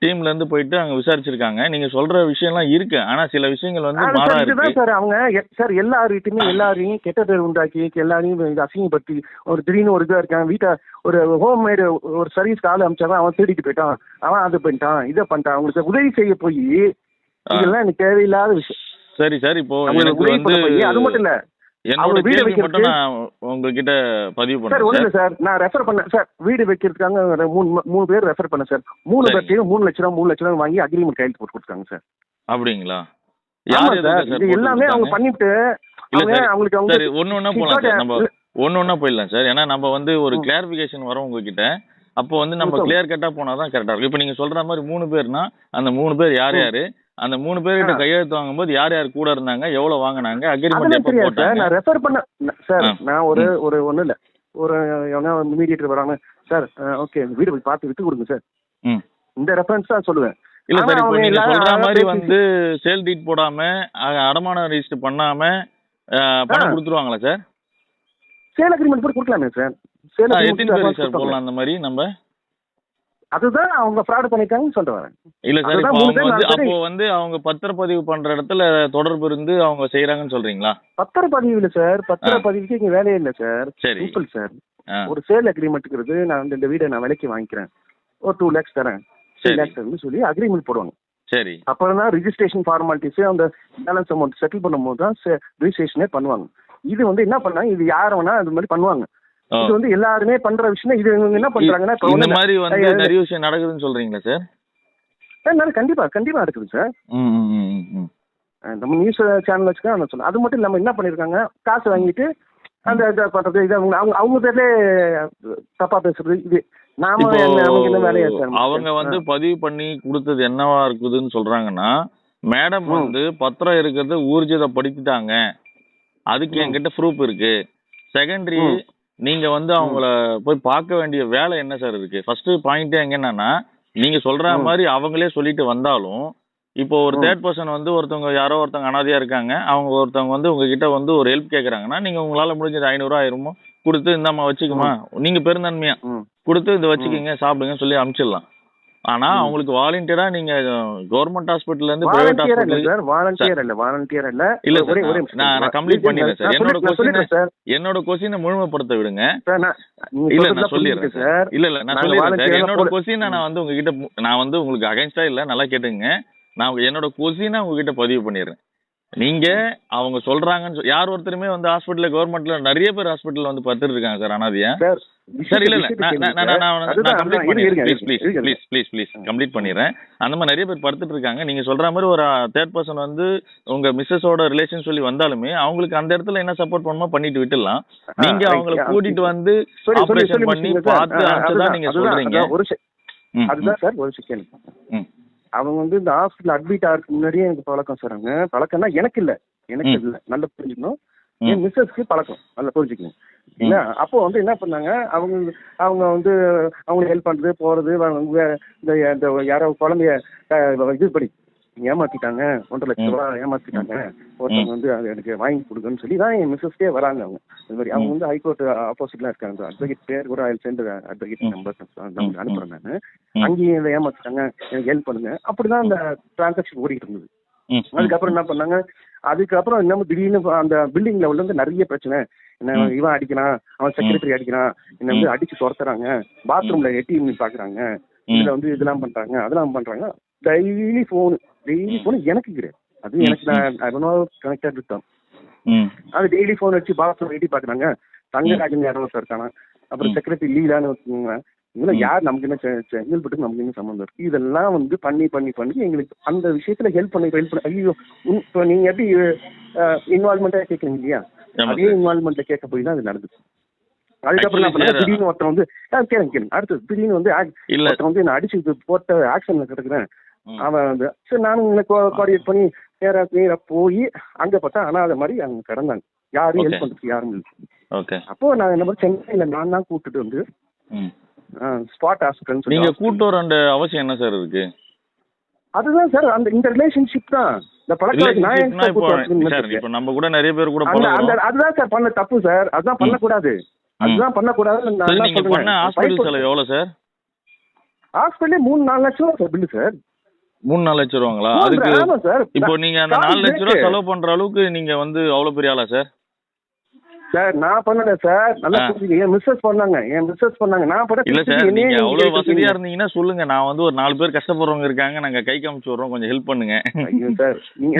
டீம்ல இருந்து போயிட்டு அங்க விசாரிச்சிருக்காங்க. நீங்க சொல்ற விஷயம்லாம் இருக்கு, ஆனா சில விஷயங்கள் வந்து மாறா சார் இருக்கு. இதுதான் சார் அவங்க சார் எல்லாருக்கிட்டையுமே எல்லாரையும் கெட்ட பேர் உண்டாக்கி எல்லாரையும் இது அசிங்கப்படுத்தி ஒரு திடீர்னு ஒரு இதாக இருக்கான் வீட்டை ஒரு ஹோம் மேடு ஒரு சர்வீஸ்க்கு ஆள் அனுப்பிச்சாங்க, அவன் திருடிட்டு போயிட்டான், அவன் அது பண்ணிட்டான் இதை பண்ணிட்டான், அவங்களுக்கு உதவி செய்ய போய் ஆ, இதெல்லாம் எனக்கு தேவையில்லாத விஷயம். சரி சார். இப்போ அவங்களுக்கு எனக்கு உதவி வந்து பண்ண போய் அது மட்டும் இல்ல, என்னோட அவங்க வீடு கேள்வி மட்டும் வைக்கிறதுக்கு நான் உங்ககிட்ட பதிவு சார் பண்றேன் ஒன்றும் சார். இல்லை சார், நான் ரெஃபர் பண்ணேன் சார், வீடு வைக்கிறதுக்காக மூணு பேர் ரெஃபர் பண்ணேன் சார். 3 சரிங்க. பேர்ட்டையும் 3 லட்ச ரூபா வாங்கி அக்ரிமெண்ட் கையெழுத்து போட்டு கொடுத்தாங்க சார். அப்படிங்களா? ஆமா யார் எதுக்கு சார், சார் இது போட்டு எல்லாமே அவங்க கொடுத்தாங்க? பண்ணிவிட்டு இல்ல அவங்க சார், அவங்களுக்கு அவங்க சரி ஒண்ணு ஒண்ணா போலாம் சார். நம்ம ஒண்ணு ஒண்ணா போயிடலாம் சார். ஏன்னா நம்ம வந்து ஒரு ம் கிளாரிபிகேஷன் வரும் உங்ககிட்ட. அப்போ வந்து ம் நம்ம சொல்லுங்க. கிளியர் கட்டா போனாதான் கரெக்டா இருக்கும். இப்போ நீங்க சொல்ற மாதிரி 3 பேர்னா அந்த 3 பேர் யார் ம் யாரு, அந்த 3 ஆ பேர்கிட்ட கையெழுத்து வாங்கும்போது யார் யார் கூட இருந்தாங்க, எவ்வளவு வாங்குனாங்க, அக்ரிமெண்ட் அதெல்லாம் எப்போ தெரியாது சார், போட்டாங்க? நான் ரெஃபர் பண்ண சார், ஆ நான் ஒரு ம் ஒரு ஒன்றும் இல்லை, ஒரு எவனா மீடியேட்டர் வராங்க சார், ஓகே வீடு போய் பார்த்து விட்டு கொடுங்க சார், ம் இந்த ரெஃபரன்ஸ் தான் சொல்லுவேன். இல்ல ஆனா சார், இப்போ அவங்க நீங்க எல்லாரும் சொல்ற அழகா மாதிரி பேசி வந்து சேல் டீட் போடாம அடமான ரெஜிஸ்டர் பண்ணாம ஆ பணம் கொடுத்துருவாங்களா சார்? சேல் அக்ரிமெண்ட் போட்டு கொடுக்கலாமே சார், சேல் எத்தனை அக்ரிமெண்ட் பேருக்கு சார் கொடுத்தாங்க. போடலாம் அந்த மாதிரி நம்ம? அதுதான் அவங்க ஃப்ராட் பண்ணிட்டாங்கன்னு சொல்றேன் வரேன். இல்ல சார், அதுதான் இப்போ 3 அவங்க பேர் வந்து 4 பேர் அப்போ வந்து அவங்க பத்திரப்பதிவு பண்ற இடத்துல தொடர்பு இருந்து அவங்க செய்யறாங்கன்னு சொல்றீங்களா? பத்திரப்பதிவு இல்லை சார், ஆ பத்திரப்பதிவுக்கு இங்கே வேலையே இல்லை சார், சரி. Simple sir. ஆ ஒரு சேல் அக்ரிமெண்ட்டுங்கிறது நான் இந்த வீடை நான் விலைக்கு வாங்கிக்கிறேன், ஒரு 2 lakhs தரேன், 3 சரி lakhs சொல்லி அக்ரிமெண்ட் போடுவாங்க. சரி அப்புறம் தான் ரிஜிஸ்ட்ரேஷன் ஃபார்மாலிட்டிஸு அந்த பேலன்ஸ் அமௌண்ட் செட்டில் பண்ணும்போது தான் ரிஜிஸ்ட்ரேஷனே பண்ணுவாங்க. இது வந்து என்ன பண்ணாங்க, இது யார் வேணா அது மாதிரி பண்ணுவாங்க. ஓ இது வந்து எல்லாருமே பண்ற விஷயம். இது இவங்க என்ன பண்றாங்கன்னா இப்போ இந்த வந்து மாதிரி வந்து நிறைய விஷயம் நடக்குதுன்னு சொல்றீங்களா சார்? கண்டிப்பா கண்டிப்பா நடக்குது சார். ம் ம் ம் ம் நம்ம நியூஸ் சேனல் வச்சுதான் நான் சொல்லுவேன். அது மட்டும் இல்லாமல் என்ன பண்ணியிருக்காங்க, காசு வாங்கிட்டு அந்த இதை பண்றது, இது அவங்க அவங்க அவங்க பேர்லே தப்பா பேசுறது, இது நாம இப்போ நமக்கு என்ன வேலையா சார்? அவங்க வந்து பதிவு பண்ணி கொடுத்தது என்னவா இருக்குதுன்னு சொல்றாங்கன்னா, மேடம் வந்து பத்திரம் இருக்கிறத ஊர்ஜிதப்படுத்திட்டாங்க, அதுக்கு என்கிட்ட ப்ரூஃப் இருக்கு. செகண்டரி நீங்க வந்து அவங்கள போய் பார்க்க வேண்டிய வேலை என்ன சார் இருக்கு? ஃபர்ஸ்ட் பாயிண்ட் எங்க என்னன்னா, நீங்க சொல்ற மாதிரி அவங்களே சொல்லிட்டு வந்தாலும், இப்போ ஒரு தேர்ட் பர்சன் வந்து ஒருத்தவங்க யாரோ ஒருத்தவங்க அனாதையா இருக்காங்க, அவங்க ஒருத்தவங்க வந்து உங்ககிட்ட வந்து ஒரு ஹெல்ப் கேட்கறாங்கன்னா, நீங்க உங்களால முடிஞ்சது 500 1000 கொடுத்து இந்தாம்மா வச்சுக்குமா, நீங்க பெருந்தன்மையா கொடுத்து இதை வச்சுக்கிங்க சாப்பிடுங்கன்னு சொல்லி அனுப்பிச்சிடலாம். ஆனா அவங்களுக்கு வாலண்டியரா நீங்க கவர்மெண்ட் ஹாஸ்பிட்டல்ல இருந்து பிரைவேட் வாலண்டியர் ஹாஸ்பிட்டல் இல்ல சார், வாலண்டியர் இல்ல. இல்ல ஒரே சார், ஒரே நான் கம்ப்ளீட் பண்ணிடுறேன் சார். சார். என்னோட கொஸ்டினை முழுமைப்படுத்த விடுங்க. சார் நீங்க இல்ல சொல்றதுல நான் சொல்லிடுறேன் புரியுது சார். சார். இல்ல நான் நாங்க சொல்லிடுறேன் சார். வாலண்டியரா என்னோட கொஸ்டினை நான் வந்து உங்ககிட்ட நான் வந்து உங்களுக்கு அகைன்ஸ்டா இல்ல, நல்லா கேட்டுங்க. நான் என்னோட கொஸ்டினை உங்ககிட்ட பதிவு பண்ணிடுறேன். நீங்க அவங்க சொல்றாங்கன்னு யார் ஒருத்தருமே வந்து ஹாஸ்பிட்டல்ல கவர்மெண்ட்ல நிறைய பேர் ஹாஸ்பிட்டல்ல வந்து படுத்துட்டு இருக்காங்க சார் அனாதையா சார். இல்ல நான் கம்ப்ளீட் பண்ணிடுறேன் ப்ளீஸ் கம்ப்ளீட் பண்ணிடுறேன். அந்த மாதிரி நிறைய பேர் படுத்துட்டு இருக்காங்க. நீங்க சொல்ற மாதிரி ஒரு தேர்ட் பர்சன் வந்து உங்க மிஸ்ஸஸோட ரிலேஷன் சொல்லி வந்தாலுமே அவங்களுக்கு அந்த இடத்துல என்ன சப்போர்ட் பண்ணணுமோ பண்ணிட்டு விட்டுடலாம். நீங்க அவங்களை கூட்டிட்டு வந்து ஆபரேஷன் பண்ணி பார்த்து அனுப்பிச்சதா நீங்க சொல்றீங்க. அதுதான் சார் ஒரு செகண்ட். அவங்க வந்து இந்த ஹாஸ்பிட்டல் அட்மிட் ஆகிறதுக்கு முன்னாடியே எனக்கு பழக்கம் சார். அவங்க பழக்கம்னா எனக்கு இல்லை நல்லா புரிஞ்சுக்கணும். என் மிஸ்ஸஸ்க்கு பழக்கம் நல்லா புரிஞ்சுக்கணும். இல்லை அப்போ வந்து என்ன பண்ணாங்க, அவங்க வந்து அவங்களுக்கு ஹெல்ப் பண்ணுறது போகிறது இந்த யாரோ குழந்தைய இது படி ஏமாத்திட்டாங்க, 1.5 லட்ச ரூபா ஏமாத்திட்டாங்க, ஒருத்தவங்க வந்து அது எனக்கு வாங்கி கொடுக்குன்னு சொல்லி தான் என் மிஸ்ஸஸ்க்கே வராங்க. அவங்க இது மாதிரி அவங்க வந்து ஹைகோர்ட் ஆப்போசிட்லாம் இருக்காங்க. அட்வொகேட் பேர் கூட சேர்ந்து அட்வொகேட் நம்பர் அனுப்புறேன் நான். அங்கேயும் இதை ஏமாத்திட்டாங்க, எனக்கு ஹெல்ப் பண்ணுங்க. அப்படிதான் அந்த டிரான்சாக்ஷன் ஓடிட்டு இருந்தது. அதுக்கப்புறம் என்ன பண்ணாங்க, அதுக்கப்புறம் என்ன திடீர்னு அந்த பில்டிங் லெவல்ல இருந்து நிறைய பிரச்சனை. என்ன இவன் அடிக்கிறான், அவன் செக்ரட்டரி அடிக்கிறான், என்ன வந்து அடிச்சு துரத்துறாங்க, பாத்ரூம்ல எட்டி பாக்குறாங்க, இதுல வந்து இதெல்லாம் பண்றாங்க அதெல்லாம் பண்றாங்க. டெய்லி போனு எனக்கு கிடையாது. அது எனக்கு நான் கனெக்டட் விட்டோம். அது டெய்லி போன் வச்சு பாத்ரூம் எட்டி பாக்குறாங்க. தங்கராஜன் யாரோ இருக்கானா, அப்புறம் செக்ரட்டரி லீலான்னு வச்சுக்கோங்க. இதெல்லாம் யார் நமக்கு என்ன செங்கல்பட்டு நமக்கு என்ன சம்மந்தம் இருக்கு? இதெல்லாம் வந்து பண்ணி எங்களுக்கு அந்த விஷயத்துல ஹெல்ப் பண்ண ஐயோ இப்போ நீங்க எப்படி இன்வால்மெண்டா கேட்குறீங்க இல்லையா, அதே இன்வால்மெண்ட்ல கேட்க போய் தான் அது நடந்துச்சு. அதுக்கப்புறம் என்ன பண்ணா திடீர்னு ஒருத்தன் வந்து கேளுங்க அடுத்தது திடீர்னு வந்து ஒருத்தன் வந்து நான் அடிச்சு போட்ட ஆக்ஷன்ல கிடக்குறேன். அவன் வந்து சரி நானும் உங்களை கோஆர்டினேட் பண்ணி நேரா போய் அங்க பார்த்தா அனாதை மாதிரி அங்க கிடந்தாங்க. யாரும் ஹெல்ப் பண்றதுக்கு யாரும் இல்லை. அப்போ நான் என்ன மாதிரி சென்னையில நான் தான் கூப்பிட்டுட்டு வந்து ஸ்பாட் ஹாஸ்பிட்டல் நீங்க கூட்டு வர அவசியம் என்ன சார் இருக்கு? அதுதான் சார் அந்த இந்த ரிலேஷன்ஷிப் தான் இந்த பழக்கம். நம்ம கூட நிறைய பேர் கூட அதுதான் சார் பண்ண தப்பு சார். அதுதான் பண்ணக்கூடாது. அதுதான் பண்ணக்கூடாது. ஹாஸ்பிட்டல் செலவு எவ்வளவு சார்? ஹாஸ்பிட்டலே 3-4 லட்சம் ரூபா சார் பில்லு சார். 3-4 லட்சம் ரூபாங்களா? அதுக்கு இப்போ நீங்க அந்த 4 லட்சம் ரூபாய் செலவு பண்ற அளவுக்கு நீங்க வந்து அவ்வளவு பெரிய ஆளா சார்? சார் நான் பண்ணல சார், நல்லா புரிஞ்சுங்க. என் மிஸ்ஸஸ் பண்ணாங்க நான் பண்ண இல்ல சார். நீங்க அவ்வளவு வசதியா இருந்தீங்கன்னா சொல்லுங்க, நான் வந்து ஒரு 4 பேர் கஷ்டப்படுறவங்க இருக்காங்க, நாங்க கை காமிச்சு வர்றோம், கொஞ்சம் ஹெல்ப் பண்ணுங்க. ஐயோ சார் நீங்க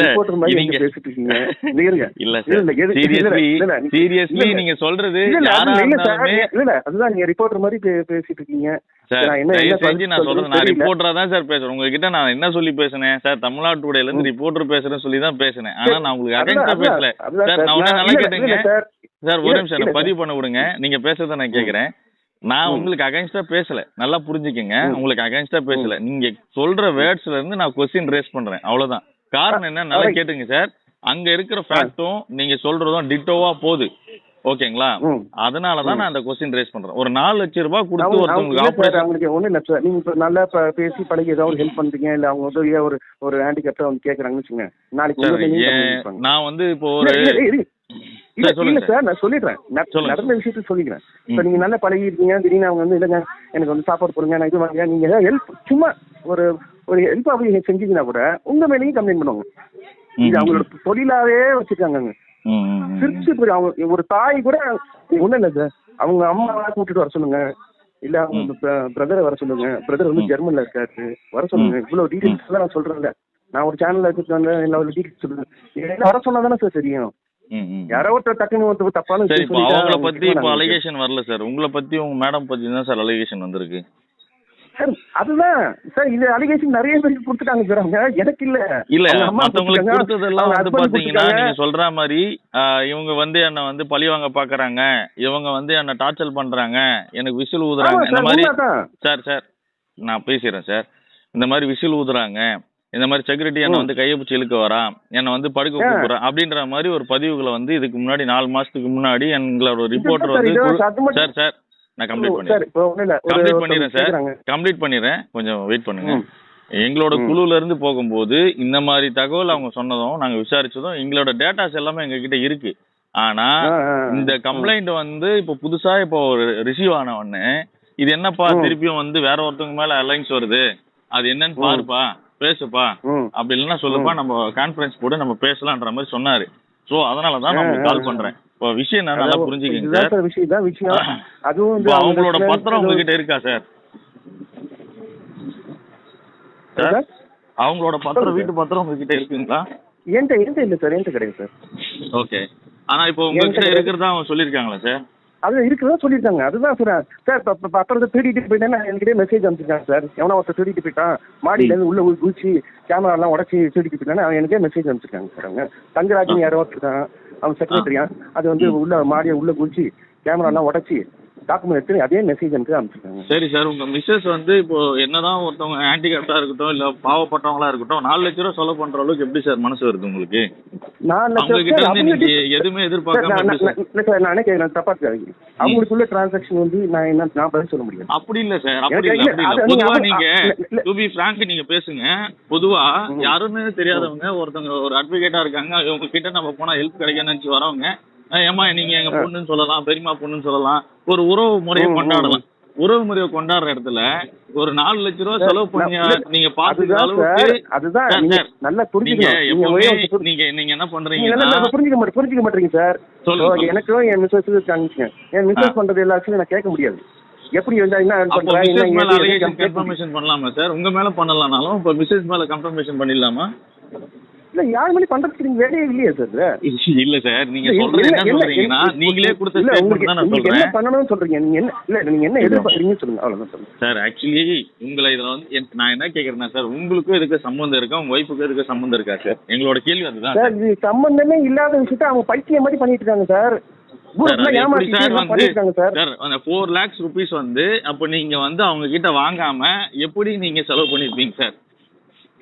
ரிப்போர்ட்டர் மாதிரி நீங்க பேசிட்டு இருக்கீங்க. இல்ல சார் சீரியஸ்லி நீங்க சொல்றது இல்ல அதுதான் நீங்க ரிப்போர்ட்டர் மாதிரி பேசிட்டு இருக்கீங்க சார். நான் சொல்றேன், நான் ரிப்போர்ட்டரா தான் சார் பேசுறேன். உங்ககிட்ட நான் என்ன சொல்லி பேசினேன் சார்? தமிழ்நாடு டுடேல இருந்து ரிப்போர்ட்டர் பேசுறேன்னு சொல்லி தான் பேசினேன். ஆனா நான் உங்களுக்கு அகைன்ஸ்டா பேசல சார். நான் உடனே நல்லா கேட்டேங்க சார். ஒரு நிமிஷம் என்ன பதிவு பண்ண விடுங்க. நீங்க பேசுறத நான் கேக்குறேன். நான் உங்களுக்கு அகைன்ஸ்டா பேசல, நல்லா புரிஞ்சுக்கங்க. உங்களுக்கு அகைன்ஸ்டா பேசல. நீங்க சொல்ற வேர்ட்ஸ்ல இருந்து நான் கொஸ்டின் ரேஸ் பண்றேன், அவ்வளவுதான். காரணம் என்ன நல்லா கேட்டுங்க சார். அங்க இருக்கிற ஃபேக்டும் நீங்க சொல்றதும் டிட்டோவா போகுது, ஓகேங்களா? அதனாலதான் நான் அந்த கொஸ்டின் ரேஸ் பண்றேன். ஒரு 4 லட்சம் ரூபாய் கொடுத்து ஒருத்தவங்களுக்கு அவங்களுக்கு ஒண்ணு இல்ல சார். நீங்க இப்ப நல்லா பேசி பழகி ஏதாவது ஹெல்ப் பண்றீங்க, இல்ல அவங்க உதவியா ஒரு ஹேண்டிகேப்டா வந்து கேக்குறாங்கன்னு வச்சுங்க, நாளைக்கு நான் வந்து இப்போ ஒரு இல்ல சார் நான் சொல்லிடுறேன், நடந்த விஷயத்த சொல்லிக்கிறேன். இப்ப நீங்க நல்லா பழகி இருக்கீங்க, திடீர்னு அவங்க வந்து இல்லைங்க எனக்கு வந்து சாப்பாடு போடுங்க, நான் இது வாங்க, நீங்க ஏதாவது ஹெல்ப் சும்மா ஒரு ஹெல்ப் அவங்க செஞ்சீங்கன்னா கூட உங்க மேலேயும் கம்ப்ளைண்ட் பண்ணுவாங்க. இது அவங்களோட தொழிலாவே வச்சிருக்காங்க. சிரிச்சு அவங்க ஒரு தாய் கூட ஒண்ணும் இல்ல சார், அவங்க அம்மா கூட்டிட்டு வர சொல்லுங்க, இல்ல அவங்க பிரதரை வர சொல்லுங்க. பிரதர் வந்து ஜெர்மன்ல இருக்காரு, வர சொல்லுங்க. இவ்வளவு டீடைல்ஸ் தான் நான் சொல்றேன்ல. நான் ஒரு சேனல்ல வச்சிருக்காங்க, எல்லா டீடைல்ஸ் சொல்லுங்க. வர சொன்னா தானே சார் தெரியும். யாரோ ஒருத்தர் டக்குன்னு தப்பான அவங்கள பத்தி இப்போ அலிகேஷன் வரல சார். உங்களை பத்தி உங்க மேடம் பத்தி தான் சார் அலிகேஷன் வந்திருக்கு சார். அதுதான் சார், இது அலிகேஷன் நிறைய பேருக்கு கொடுத்துட்டாங்க சார். அவங்க எனக்கு இல்ல மத்தவங்களுக்கு கொடுத்ததெல்லாம் வந்து பாத்தீங்கன்னா நீங்க சொல்ற மாதிரி இவங்க வந்து என்ன வந்து பழி வாங்க பாக்குறாங்க, இவங்க வந்து என்ன டார்ச்சர் பண்றாங்க, எனக்கு விசில் ஊதுறாங்க, இந்த மாதிரி சார் நான் பேசிடுறேன் சார். இந்த மாதிரி விசில் ஊதுறாங்க, இந்த மாதிரி செக்யூரிட்டி என்ன வந்து கையை பிடிச்சி இழுக்க வரான், என்னை வந்து படுக்க கூப்பிடுறான் அப்படின்ற மாதிரி ஒரு பதிவுகளை வந்து இதுக்கு முன்னாடி 4 மாசத்துக்கு முன்னாடி எங்களோட ரிப்போர்ட்டர் வந்து சார் நான் கம்ப்ளீட் பண்ணிடுறேன் கொஞ்சம் வெயிட் பண்ணுங்க. எங்களோட குழுல இருந்து போகும்போது இந்த மாதிரி தகவல் அவங்க சொன்னதும் நாங்க விசாரிச்சதும் எங்களோட டேட்டாஸ் எல்லாமே எங்க கிட்ட இருக்கு. ஆனா இந்த கம்ப்ளைண்ட் வந்து இப்போ புதுசா இப்போ ரிசீவ் ஆன உடனே இது என்னப்பா திருப்பியும் வந்து வேற ஒருத்தவங்க மேல அலைன்ஸ் வருது, அது என்னன்னு பாருப்பா, பேசுப்பா, அப்படி இல்லைன்னா சொல்லுப்பா, நம்ம கான்ஃபரன்ஸ் போட்டு நம்ம பேசலான்ற மாதிரி சொன்னாரு. ஸோ அதனாலதான் நான் உங்களுக்கு கால் பண்றேன். இப்போ விஷயம் நல்லா புரிஞ்சுக்கங்க சார். அதுவும் அவங்களோட பத்திரம் உங்ககிட்ட இருக்கா சார்? அவங்களோட பத்திரம் வீட்டு பத்திரம் உங்ககிட்ட இருக்குங்களா? என்கிட்ட இல்லை சார், என்கிட்ட கிடையாது சார். ஓகே. ஆனா இப்போ உங்ககிட்ட இருக்கிறதா அவங்க சொல்லியிருக்காங்களா சார்? அது இருக்கிறதா சொல்லியிருக்காங்க. அதுதான் சார். சார் இப்போ அப்புறம் திருடிட்டு போயிட்டேன்னா என்கிட்ட மெசேஜ் அனுப்பிச்சிருக்காங்க சார். எவனா ஒருத்தர் திருடிட்டு போயிட்டான், மாடியிலேருந்து உள்ள குதிச்சு கேமராலாம் உடச்சி திருடிட்டு போயிட்டான்னு அவன் எனக்கே மெசேஜ் அனுப்பிச்சிருக்காங்க சார். அவங்க தங்கராஜன் யாரோ ஒருத்தருக்கான், அவன் செக்ரட்டரியா, அது வந்து உள்ள மாடியை உள்ள குதிச்சு கேமராலாம் உடச்சி டாக்குமெண்ட் எடுத்து அதே மெசேஜ் எனக்கு அனுப்பிச்சிருக்காங்க. சரி சார், உங்க மிஸ்ஸஸ் வந்து இப்போ என்னதான் ஒருத்தவங்க ஹேண்டிகேப்டா இருக்கட்டும் இல்ல பாவப்பட்டவங்களா இருக்கட்டும் 4 லட்ச ரூபா செலவு பண்ற அளவுக்கு எப்படி சார் மனசு வருது உங்களுக்கு? 4 லட்சம் அவங்க கிட்ட இருந்து நீங்க எதுவுமே எதிர்பார்க்காம இல்லை சார். நானே கேட்குறேன், தப்பா இருக்காது. அவங்களுக்குள்ள டிரான்சாக்ஷன் வந்து நான் பதில் சொல்ல முடியாது. அப்படி இல்ல சார், அப்படி இல்ல. பொதுவா நீங்க டு பி ஃபிராங்க் நீங்க பேசுங்க. பொதுவா யாருன்னு தெரியாதவங்க ஒருத்தவங்க ஒரு அட்வொகேட்டா இருக்காங்க, அவங்க கிட்ட நம்ம போனா ஹெல்ப் கிடைக்கும்னு நினைச்சு வரவங்க, ஏமா நீங்க எங்க பொண்ணுன்னு சொல்லலாம், பெரியமா பொண்ணுன்னு சொல்லலாம், ஒரு உறவு முறையை கொண்டாடலாம். உறவு முறையை கொண்டாடுற இடத்துல ஒரு 4 லட்ச ரூபா செலவு பண்ணி நீங்க பாத்துக்கிற அளவுக்கு அதுதான் நல்லா நீங்க என்ன பண்றீங்க புரிஞ்சுக்க மாட்டீங்க சார். எனக்கும் என் மிஸ்ஸஸ் இருக்காங்க. என் மிஸ்ஸஸ் பண்றது எல்லாத்தையும் நான் கேட்க முடியாது. எப்படி இருந்தா என்ன கன்ஃபர்மேஷன் பண்ணலாமா சார்? உங்க மேல பண்ணலாம்னாலும் இப்ப மிஸ்ஸஸ் மேல கன்ஃபர்மேஷன் பண்ணிடலாமா? இல்ல, யார் மேலே பண்றதுக்கு நீங்க வேலையே இல்லையா சார்? இல்ல சார், நீங்க சொல்றது என்ன சொல்றீங்கன்னா நீங்களே கொடுத்த ஸ்டேட்மென்ட் தான் நான் சொல்றேன். என்ன பண்ணணும்னு சொல்றீங்க நீங்க? நீங்க என்ன எதிர்பார்க்கறீங்கன்னு சொல்லுங்க, அவ்வளவுதான் சொல்லுங்க சார். ஆக்சுவலி உங்களை இதுல வந்து நான் என்ன கேக்குறேன்னா சார், உங்களுக்கும் இதுக்கு சம்பந்தம் இருக்கா, உங்க ஒய்ஃபுக்கும் இதுக்கு சம்பந்தம் இருக்கா சார்? எங்களோட கேள்வி அதுதான் சார். இது சம்பந்தமே இல்லாத விஷயத்த அவங்க பைத்தியம் மாதிரி பண்ணிட்டு இருக்காங்க சார். அந்த 4 lakhs rupees வந்து அப்ப நீங்க வந்து அவங்க கிட்ட வாங்காம எப்படி நீங்க செலவு பண்ணிருப்பீங்க சார்?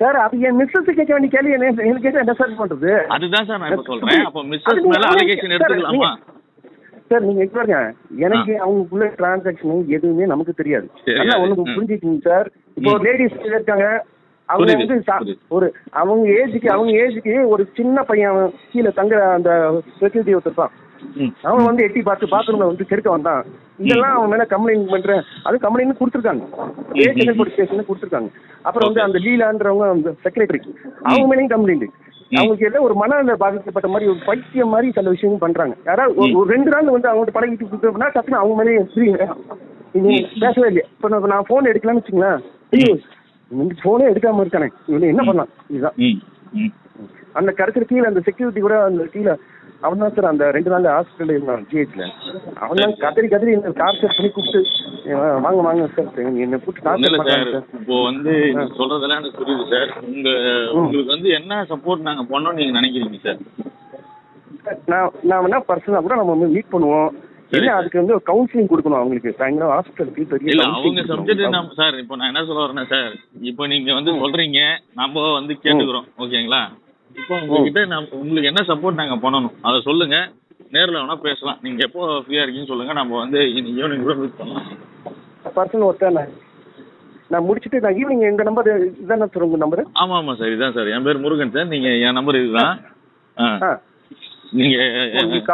சார் அது என் மிஸ்ஸஸ் கேட்க வேண்டிய கேள்வி என்ன கேட்க என்ன சார் பண்றது? அதுதான் சார் நான் இப்ப சொல்றேன். அப்ப மிஸ்ஸஸ் மேல அலிகேஷன் எடுத்துக்கலாமா சார்? நீங்க பாருங்க, எனக்கு அவங்களுக்குள்ள டிரான்சாக்ஷன் எதுவுமே நமக்கு தெரியாது. நல்லா ஒண்ணு புரிஞ்சுக்கீங்க சார். இப்போ லேடிஸ் இருக்காங்க, அவங்க வந்து ஒரு அவங்க ஏஜுக்கு ஒரு சின்ன பையன் கீழே தங்க அந்த செக்யூரிட்டி ஒருத்தருப்பான், அவன் வந்து எட்டி பார்த்து பாத்ரூம்ல வந்து செருக்க வந்தான். இதெல்லாம் அவன் மேல கம்ப்ளைண்ட் பண்றேன். அது கம்ப்ளைண்ட் கொடுத்துருக்காங்க, போலீஸ் ஸ்டேஷன் கொடுத்துருக்காங்க. அப்புறம் வந்து அந்த லீலான்றவங்க அந்த செக்ரட்டரி, அவங்க மேலேயும் கம்ப்ளைண்ட். அவங்களுக்கு ஏதோ ஒரு மனநல பாதிக்கப்பட்ட மாதிரி ஒரு பைத்தியம் மாதிரி சில விஷயங்கள் பண்றாங்க. யாராவது ஒரு 2 நாள் வந்து அவங்கள்ட்ட பழகிட்டு கொடுத்தோம்னா டக்குன்னு அவங்க மேலே பேசவே இல்லையா? இப்போ நான் போன் எடுக்கலாம்னு வச்சுங்களேன், ஐயோ போனே எடுக்காம இருக்கானே, இவனை என்ன பண்ணலாம்? இதுதான் அந்த கருத்து. கீழே அந்த செக்யூரிட்டி கூட அந்த கீழே அவன் தான் சார் அந்த 2 நாள் ஹாஸ்பிட்டல் இருந்தான் ஜிஹெச்ல. அவன் தான் கதறி டார்ச்சர் பண்ணி கூப்பிட்டு வாங்க சார் என்ன கூப்பிட்டு டார்ச்சர் பண்ணாங்க சார். இப்போ வந்து சொல்றதெல்லாம் எனக்கு புரியுது சார். உங்களுக்கு வந்து என்ன சப்போர்ட் நாங்க பண்ணோம்னு நீங்க நினைக்கிறீங்க சார்? நான் வேணா பர்சனலா கூட நம்ம மீட் பண்ணுவோம். இல்ல அதுக்கு வந்து கவுன்சிலிங் கொடுக்கணும் அவங்களுக்கு. சாயங்காலம் ஹாஸ்பிட்டலுக்கு இல்ல அவங்க சப்ஜெக்ட் சார். இப்போ நான் என்ன சொல்ல வரேன்னா சார், இப்போ நீங்க வந்து சொல்றீங்க, நம்ம வந்து கேட்டுக்கிறோம், ஓகேங்களா? இப்போ உங்ககிட்ட உங்களுக்கு என்ன சப்போர்ட் நாங்க பண்ணணும் அதை சொல்லுங்க. நேரில் வேணா பேசலாம். நீங்க எப்போ ஃப்ரீயா இருக்கீங்கன்னு சொல்லுங்க, நம்ம வந்து இன்னைக்கு ஈவினிங் கூட மீட் பண்ணலாம். பர்சனல் ஒர்க்கா நான் முடிச்சுட்டு நான் ஈவினிங் இந்த நம்பர் இதுதான் சார் உங்க நம்பர்? ஆமா சார் இதுதான் சார். என் பேர் முருகன் சார். நீங்க என் நம்பர் இதுதான். நீங்க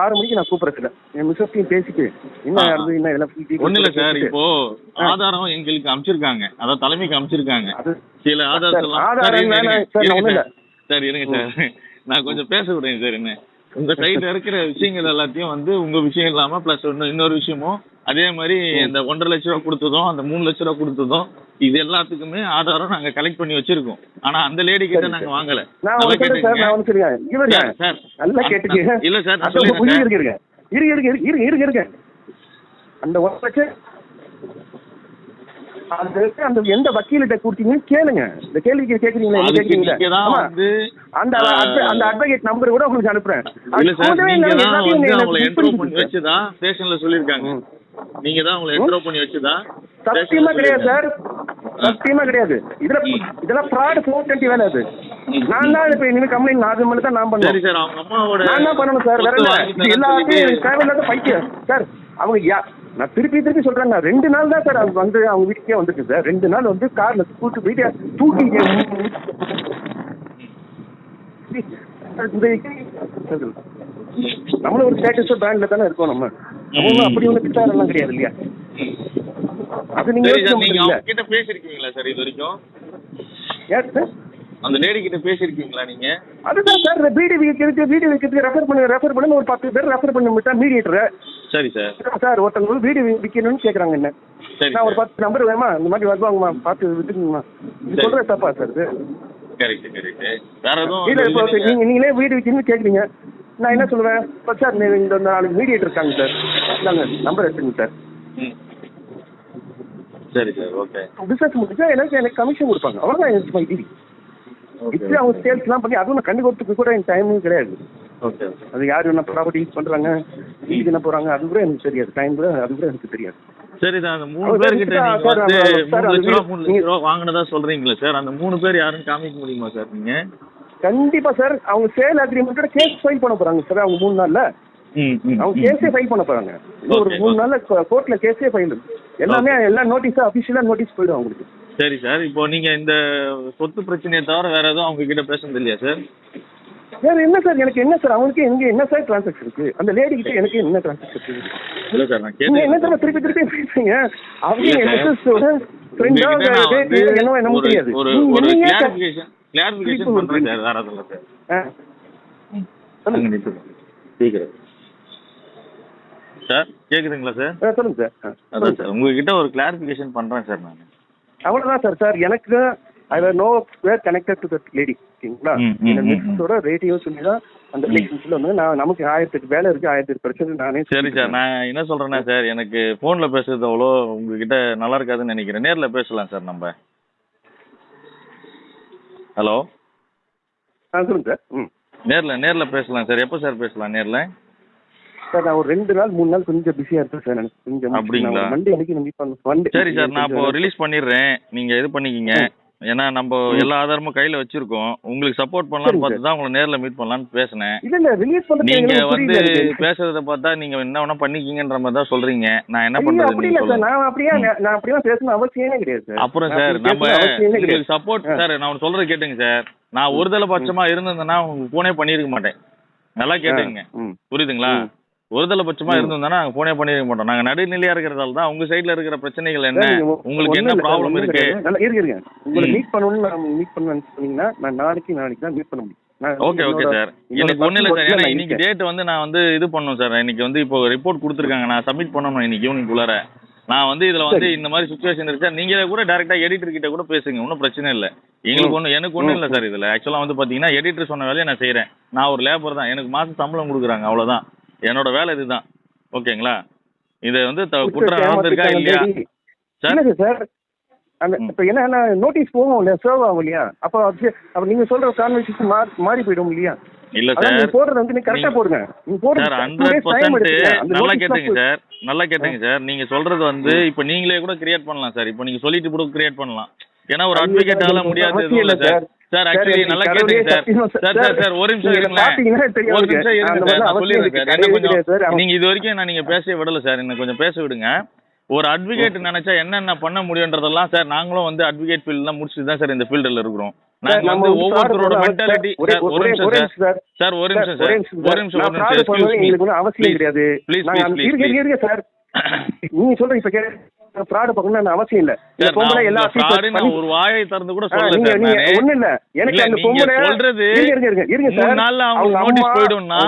6 மணிக்கு நான் கூப்பிடுறேன். என் மிஸ்ஸஸையும் பேசிட்டு என்ன ஒண்ணு இல்ல சார். இப்போ ஆதாரம் எங்களுக்கு அனுப்பிச்சிருக்காங்க, அதாவது தலைமைக்கு அனுப்பிச்சிருக்காங்க சில ஆதாரம். சார் இருங்க சார், நான் கொஞ்சம் பேச விடுறேன் சார். என்ன உங்க சைட்ல இருக்கிற விஷயங்கள் எல்லாத்தையும் வந்து உங்க விஷயம் இல்லாம பிளஸ் இன்னொரு விஷயமும் அதே மாதிரி இந்த 1.5 லட்ச ரூபா கொடுத்ததும் அந்த 3 லட்ச ரூபா கொடுத்ததும் இது எல்லாத்துக்குமே ஆதாரம் நாங்க கலெக்ட் பண்ணி வச்சிருக்கோம். ஆனா அந்த லேடி கிட்ட நாங்க வாங்கல. இல்ல சார் அந்த 1 லட்சம் அந்த எந்த வக்கீல்கிட்ட கொடுத்தீங்கன்னு கேளுங்க. இந்த கேள்விக்கு கேக்குறீங்களா? அந்த அட்வொகேட் நம்பர் கூட உங்களுக்கு அனுப்புறேன். இல்ல சார், நீங்க தான் வந்து அவங்களை என்ட்ரோ பண்ணி வச்சதா ஸ்டேஷன்ல சொல்லிருக்காங்க. நீங்க தான் அவங்களை என்ட்ரோ பண்ணி வச்சதா? சத்தியமா கிடையாது சார், சத்தியமா கிடையாது. இதெல்லாம் ஃப்ராட் 420 வேலை. அது நான் தான் இப்ப இனிமே கம்ப்ளைண்ட் அது மட்டும் தான் நான் பண்ணுவேன். சரி சார், அவங்க அம்மாவோட நான் தான் பண்ணணும் சார். வேற என்ன எல்லாத்தையும் தேவையில்லாத பைத்தியம் சார். அவங்க நான் திருப்பி சொல்றேன், நான் 2 நாள் தான் சார் அவங்க வந்து அவங்க வீட்டுக்கே வந்துருக்கு சார். 2 நாள் வந்து கார்ல கூட்டு போயிட்டு தூக்கி நம்மளும் ஒரு ஸ்டேட்டஸ் பிராண்ட்ல தானே இருக்கோம். நம்ம அப்படி ஒண்ணு பிச்சாரெல்லாம் கிடையாது இல்லையா? அது நீங்க கிட்ட பேசிருக்கீங்களா சார் இது வரைக்கும்? ஏன் சார் அந்த லேடி கிட்ட பேசிருக்கீங்களா நீங்க? அதுதான் சார் வீடியோ விற்கிறதுக்கு ரெஃபர் பண்ணி ஒரு 10 பேர் ரெஃபர் பண்ணி விட்டா மீடியேட்டர். சரி சார். சார் ஒருத்தவங்க வீடியோ விற்கணும்னு கேட்குறாங்க. என்ன நான் ஒரு 10 நம்பர் வேணுமா இந்த மாதிரி வருவாங்கம்மா பார்த்து விட்டுக்குங்கம்மா. இது சொல்கிறேன் தப்பா சார்? இது கரெக்ட் கரெக்ட். வேற எதுவும் இல்லை இப்போ நீங்களே வீடு வச்சுன்னு கேட்குறீங்க, நான் என்ன சொல்லுவேன், இப்போ சார் இந்த நாளைக்கு மீடியேட்டர் இருக்காங்க சார், நாங்கள் நம்பர் எடுத்துங்க சார். சரி சார் ஓகே. பிஸ்னஸ் முடிச்சா எனக்கு கமிஷன் கொடுப்பாங்க, அவ்வளோதான் எனக்கு மை டீல். இப்போ அவங்க சேல்ஸ்லாம் பண்ணி அதுவும் நான் கண்டு கொடுத்துக்கு கூட எனக்கு டைமும் கிடையாது. ஓகே. அது யார் என்ன ப்ராப்பர்ட்டி யூஸ் பண்ணுறாங்க, வீட்டுக்கு என்ன போகிறாங்க, அது கூட எனக்கு தெரியாது. டைம் கூட அது கூட எனக்கு தெரியாது. சரி சார், அந்த 3 பேர்கிட்ட நீங்க வந்து 3 லட்ச ரூபா வாங்கினதா சொல்றீங்களா சார், அந்த 3 பேர் யாரும் காமிக்க முடியுமா சார் நீங்க? கண்டிப்பா சார், அவங்க சேல் அக்ரிமெண்ட்டோட கேஸ் ஃபைல் பண்ண போறாங்க சார். அவங்க 3 நாள்ல அவங்க கேஸே ஃபைல் பண்ண போறாங்க. ஒரு 3 நாள்ல கோர்ட்ல கேஸே ஃபைல், எல்லாமே எல்லா நோட்டீஸா அபிஷியலா நோட்டீஸ் போயிடும் அவங்களுக்கு. சரி சார், இப்போ நீங்க இந்த சொத்து பிரச்சனையை தவிர வேற எதுவும் அவங்க கிட்ட பேசுறது இல்லையா சார்? வேற என்ன சார், எனக்கு என்ன சார், அவங்களுக்கு எங்க என்ன சார் டிரான்சாக்ஷன் இருக்கு, அந்த லேடி கிட்ட எனக்கு என்ன டிரான்சாக்ஷன் இருக்கு? இல்ல சார், நான் நீங்க என்ன சார் திருப்பி திருப்பி பேசுறீங்க? அவங்க எஸ்எஸோட ஃப்ரெண்டா என்ன தெரியாது. ஒரு கிளாரிஃபிகேஷன் பண்றேன் சார், வேற எதுவும் இல்ல சார். சொல்லுங்க சீக்கிரம் சார். கேக்குதுங்களா சார்? சொல்லுங்க சார். அதான் சார், உங்ககிட்ட ஒரு கிளாரிஃபிகேஷன் பண்றேன் சார் நான். அவ்வளவுதான் சார். சார் எனக்கு I were nowhere connected to that lady, ஓகேங்களா? இந்த மிஸ்ஸோட ரேட்டியும் சொல்லி தான் அந்த ரிலேஷன்ஷிப்ல வந்து நமக்கு 1008 வேலை இருக்கு, 1008 பிரச்சனை நானே. சரி சார், நான் என்ன சொல்றேன்னா சார், எனக்கு போன்ல பேசுறது அவ்வளோ உங்ககிட்ட நல்லா இருக்காதுன்னு நினைக்கிறேன். நேர்ல பேசலாம் சார் நம்ம. ஹலோ சொல்லுங்க சார். நேர்ல பேசலாம் சார். எப்போ சார் பேசலாம் நேர்ல? சார் நான் ஒரு 2 நாள் 3 நாள் கொஞ்சம் பிஸியா இருக்கேன் சார். எனக்கு கொஞ்சம் அப்படிங்களா? மண்டே அன்னைக்கு மீட் பண்ணுவோம். சரி சார், நான் இப்போ ரிலீஸ் பண்ணிடுறேன், நீங்க இது பண்ணிக்கிங்க. ஏன்னா நம்ம எல்லா ஆதாரமும் கையில வச்சிருக்கோம். உங்களுக்கு சப்போர்ட் பண்ணலாம்னு பார்த்து தான் உங்களை நேர்ல மீட் பண்ணலாம்னு பேசினேன். இல்ல ரிலீஸ் பண்ண நீங்க வந்து பேசுறத பார்த்தா நீங்க என்ன வேணா பண்ணிக்கிங்கன்ற மாதிரி தான் சொல்றீங்க. நான் என்ன பண்றது? அப்படி இல்ல சார், நான் அப்படியே பேசணும் அவசியமே கிடையாது சார். அப்புறம் சார் நம்ம உங்களுக்கு சப்போர்ட் சார், நான் சொல்றது கேட்டுங்க சார். நான் ஒருதலை பட்சமா இருந்திருந்தேன்னா உங்களுக்கு போனே பண்ணிருக்க மாட்டேன். நல்லா கேட்டுங்க, புரியுதுங்களா? ஒருதலை பட்சமா இருந்திருந்தா நாங்க போனே பண்ணிருக்க மாட்டோம். நாங்க நடுநிலையா இருக்கிறதால தான் உங்க சைடுல இருக்கிற பிரச்சனைகள் என்ன, உங்களுக்கு என்ன ப்ராப்ளம் இருக்கு? இருங்க, உங்களை மீட் பண்ணணும்னு நான் மீட் பண்ணணும்னு சொன்னீங்கன்னா நான் நாளைக்கு தான் மீட் பண்ண முடியும். ஓகே ஓகே சார், எனக்கு ஒன்றும் இல்லை சார். ஏன்னா இன்னைக்கு டேட் வந்து நான் வந்து இது பண்ணணும் சார். இன்னைக்கு வந்து இப்போ ரிப்போர்ட் கொடுத்துருக்காங்க, நான் சப்மிட் பண்ணணும் இன்னைக்கு ஈவினிங்குள்ளார. நான் வந்து இதுல வந்து இந்த மாதிரி சுச்சுவேஷன் இருக்கு சார். நீங்க கூட டைரக்டா எடிட்டர் கிட்ட கூட பேசுங்க, ஒன்றும் பிரச்சனை இல்லை. எனக்கு ஒன்றும் இல்லை சார். இதுல ஆக்சுவலா வந்து பாத்தீங்கன்னா எடிட்டர் சொன்ன வேலையை நான் செய்யறேன். நான் ஒரு லேபர் தான், எனக்கு மாசம் சம்பளம் கொடுக்குறாங்க, அவ்வளவுதான். என்னோட வேலை இதுதான், ஓகேங்களா? இதை வந்து குற்றம் நடந்திருக்கா இல்லையா சார்? அந்த இப்போ என்ன நோட்டீஸ் போகும் இல்லையா, சர்வ் ஆகும் இல்லையா? அப்போ நீங்க சொல்ற கான்வர்சேஷன் மாறி போயிடும் இல்லையா? இல்ல சார், போடுறது வந்து நீங்க கரெக்டா போடுங்க. சார் 100% நல்லா கேட்டுங்க சார், நல்லா கேட்டுங்க சார். நீங்க சொல்றது வந்து இப்போ நீங்களே கூட கிரியேட் பண்ணலாம் சார். இப்போ நீங்க சொல்லிட்டு கூட கிரியேட் பண்ணலாம். ஏன்னா ஒரு அட்வொகேட்டால முடியாது எதுவும் இல்லை சார். சார் ஆக்சுவலி நல்லா கேட்டுங்க சார். சார் ஒரு நிமிஷம் இருங்களேன், ஒரு நிமிஷம் இருங்க சார், நான் சொல்லிடுறேன் சார். என்ன கொஞ்சம் நீங்க இது வரைக்கும் நீங்க பேச விடல சார், என்ன கொஞ்சம் பேச விடுங்க. ஒரு அட்வொகேட் நினைச்சா என்னென்ன பண்ண முடியுன்றதெல்லாம் சார், நாங்களும் வந்து அட்வொகேட் ஃபீல்ட்லாம் முடிச்சுட்டு தான் சார் இந்த ஃபீல்டில் இருக்கிறோம். நாங்க வந்து ஒவ்வொருத்தரோட மென்டாலிட்டி சார். ஒரு நிமிஷம் சார், சார் ஒரு நிமிஷம் சார், ஒரு நிமிஷம் அவசியம் கிடையாது. ப்ளீஸ் சார், நீங்க சொல்ற இப்ப ஃப்ராட் பார்க்கணும் அவசியம் இல்ல. ஒரு வாயை திறந்து கூட சொல்லுங்க. ஒண்ணு இல்ல, எனக்கு அந்த பொம்பளை சொல்றது இருங்க நாள்ல அவங்க நோட்டீஸ் போய்டும்னா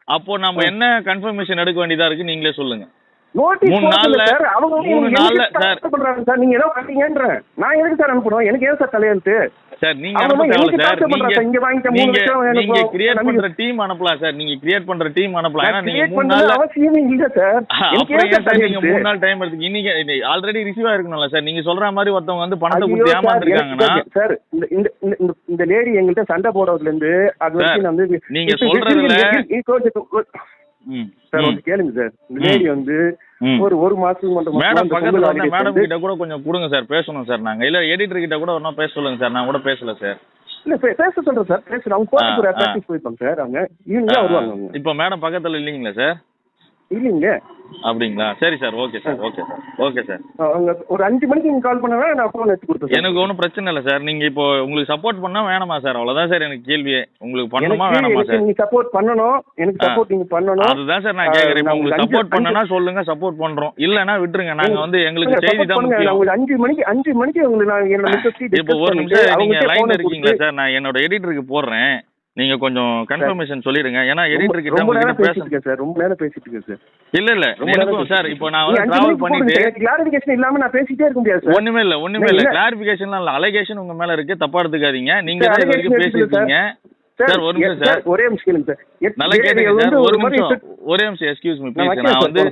அப்போ நம்ம என்ன கன்ஃபர்மேஷன் எடுக்க வேண்டியதா இருக்கு நீங்களே சொல்லுங்க. நோட்டீஸ் 3 நாள்ல சார், அவங்க 3 நாள்ல சார் பண்றாங்க சார். நீங்க ஏதோ பண்ணீங்கன்ற நான் எதுக்கு சார் அனுப்பணும்? எனக்கு ஏன் சார் தலையெழுத்து சார்? நீங்க அனுப்பல சார், நீங்க கிரியேட் பண்ற டீம் அனுப்பலாம் சார். நீங்க கிரியேட் பண்ற டீம் அனுப்பலாம். ஏன்னா நீங்க 3 நாள் அவசியமே இல்ல சார். அப்புறம் சார் நீங்க 3 நாள் டைம் எடுத்து இன்னைக்கு ஆல்ரெடி ரிசீவ் ஆயிருக்கணும்ல சார். நீங்க சொல்ற மாதிரி ஒருத்தவங்க வந்து பணத்தை கொடுத்து ஏமாந்துருக்காங்கன்னா சார், இந்த லேடி எங்கள்கிட்ட சண்டை போடுறதுல இருந்து அது வரைக்கும் நான் வந்து நீங்க சொல்றதுல சார் வந்து கேளுங்க சார். இந்த லேடி வந்து ஒரு மாசத்துக்கு மேடம் பக்கத்துல வந்து மேடம் கிட்ட கூட கொஞ்சம் கொடுங்க சார், பேசணும் சார். நாங்க இல்ல எடிட்டர் கிட்ட கூட ஒன்னும் பேச சொல்லுங்க சார். நான் கூட பேசல சார். இல்ல பேச சொல்றேன் சார், பேசுறேன். அவங்க கோர்ட்டுக்கு பிராக்டிஸ் போயிருப்பாங்க சார். அவங்க ஈவினிங்கா வருவாங்க. இப்போ மேடம் பக்கத்துல இல்லீங்களா சார்? இல்லீங்க. அப்படிங்களா? சரி sir, okay sir, okay sir, okay sir. ஒரு 5 மணிக்கு நீங்க கால் பண்ணா நான் ஃபோன் எடுத்து கொடுத்தேன். எனக்கு ஒன்றும் பிரச்சனை இல்லை சார். நீங்க இப்போ உங்களுக்கு சப்போர்ட் பண்ணா வேணாமா சார்? அவ்வளவுதான் சார் எனக்கு கேள்வியே. உங்களுக்கு பண்ணணுமா வேணாமா சார்? நீங்க சப்போர்ட் பண்ணணும், எனக்கு சப்போர்ட் நீங்க பண்ணணும். அதுதான் சார் நான் கேக்குறேன். இப்போ உங்களுக்கு சப்போர்ட் பண்ணனா சொல்லுங்க, சப்போர்ட் பண்றோம். இல்லனா விட்டுருங்க. நாங்க வந்து எங்களுக்கு செய்தி தான் முக்கியம். உங்களுக்கு 5 மணிக்கு உங்களுக்கு நான் என்னோட மெசேஜ் இப்போ ஒரு நிமிஷம் நீங்க லைன்ல இருக்கீங்களா சார்? நான் என்னோட எடிட்டருக்கு போடுறேன். நீங்க கொஞ்சம் கன்ஃபர்மேஷன் சொல்லிடுங்க. ஏன்னா எடிட்டர் கிட்ட ரொம்ப நேரம் உங்ககிட்ட பேசிட்டு இருக்கேன் சார், ரொம்ப நேரம் பேசிட்டு இருக்கேன் சார். இல்ல எனக்கும் சார் இப்போ நான் வந்து டிராவல் பண்ணிட்டு கிளாரிஃபிகேஷன் இல்லாம நான் பேசிட்டே இருக்க முடியாது சார். ஒண்ணுமே இல்ல கிளாரிஃபிகேஷன்லாம் இல்ல, அலிகேஷன் உங்க மேல இருக்கு, தப்பா எடுத்துக்காதீங்க. நீங்க தான் இது வரைக்கும் பேசிருக்கீங்க சார். ஒரு நிமிஷம் சார், ஒரே நிமிஷம் சார். நல்லா கேளுங்க சார், ஒரு நிமிஷம் எக்ஸ்கியூஸ் மீ ப்ளீஸ். நான் வந்து